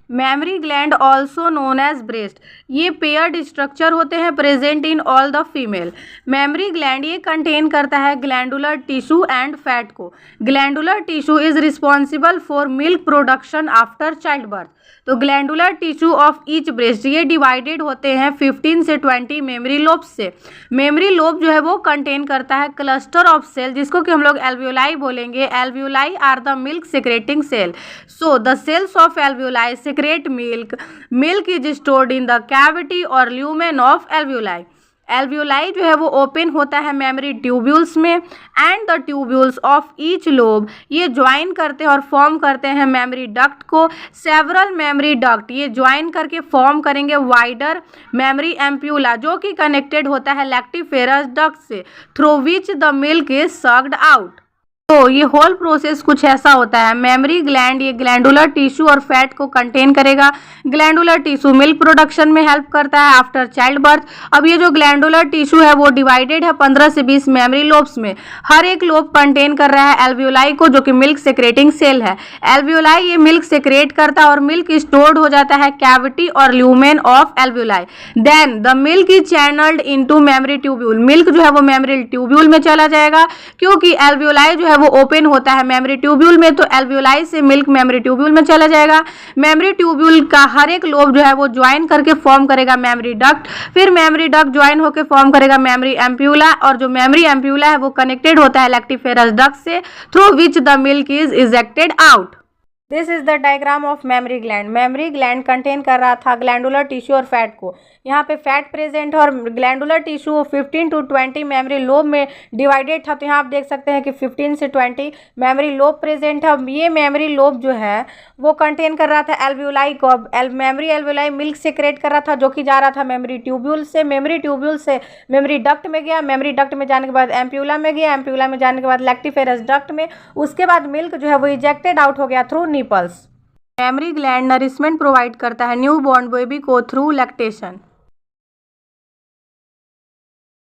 Memory gland also known as breast, ये paired structure होते हैं present in all the female. Mammary gland ये contain करता है ग्लैंडुलर टिश्यू एंड फैट को। Glandular tissue is responsible for milk production after child birth. तो glandular tissue of each breast ये divided होते हैं 15 से 20 मेमरी लोब्स से। मेमरी लोब जो है वो कंटेन करता है क्लस्टर ऑफ सेल, जिसको कि हम लोग एल्वियोलाई बोलेंगे। Alveoli are the milk secreting cell. So the cells of alveoli secrete milk. Milk is stored in the cavity और ल्यूमेन ऑफ एल्वियोलाई। एल्वियोलाई जो है वो ओपन होता है मेमरी ट्यूब्यूल्स में, and the tubules of each lobe ये join करते हैं और फॉर्म करते हैं मेमरी डक्ट को। सेवरल मेमरी डक्ट ये ज्वाइन करके फॉर्म करेंगे वाइडर मेमरी एम्प्यूला, जो कि कनेक्टेड होता है लैक्टिफेरस डक्ट से, through which the milk is sucked out. तो ये होल प्रोसेस कुछ ऐसा होता है। मेमरी ग्लैंड ये ग्लैंडुलर टिश्यू और फैट को कंटेन करेगा। ग्लैंडुलर टिश्यू मिल्क प्रोडक्शन में हेल्प करता है आफ्टर चाइल्ड बर्थ। अब ये जो ग्लैंडुलर टिश्यू है वो डिवाइडेड है 15 से 20 मेमरी लोब्स में। हर एक लोब कंटेन कर रहा है एल्वियोलाई को, जो कि मिल्क सेक्रेटिंग सेल है। एल्वियोलाई ये मिल्क सेक्रेट करता है और मिल्क स्टोर्ड हो जाता है कैविटी और lumen of alveoli. Then the milk is channelled into mammary tubule. मिल्क जो है वो मेमरी ट्यूब्यूल में चला जाएगा, क्योंकि एल्वियोलाई जो है वो ओपन होता है मेमरी ट्यूब्यूल में, तो एल्वियोलाई से मिल्क मेमरी ट्यूब्यूल में चला जाएगा। मेमरी ट्यूब्यूल का हर एक लोब जो है वो ज्वाइन करके फॉर्म करेगा मेमरी डक्ट। फिर मेमरी डक्ट ज्वाइन होकर फॉर्म करेगा मेमरी एम्प्यूला, और जो मेमरी एम्प्यूला है वो कनेक्टेड होता है लैक्टिफेरस डक्ट से, through which the milk is ejected out. This is the diagram of mammary gland. Mammary gland contain कर रहा था ग्लैंडुलर टिश्यू और फैट को। यहाँ पे फैट प्रेजेंट है और glandular tissue 15 to 20 memory lobe में डिवाइडेड था। तो यहाँ आप देख सकते हैं कि 15 से 20 मेमरी लोब प्रेजेंट है। अब ये मेमरी लोब जो है वो कंटेन कर रहा था एल्वियोलाई को। मेमरी एल्वियोलाई मिल्क सेक्रेट कर रहा था, जो कि जा रहा था मेमरी ट्यूब्यूल से। मेमरी ट्यूब्यूल से मेमरी डक्ट में गया, मेमरी डक्ट में जाने के बाद एम्प्यूला में गया, एम्प्यूला में जाने के बाद लैक्टिफेरस डक्ट में। उसके बाद मिल्क जो है वो इजेक्टेड आउट हो गया through nipples. Mammary gland nourishment provide करता है न्यू बॉर्न बेबी को थ्रू लैक्टेशन।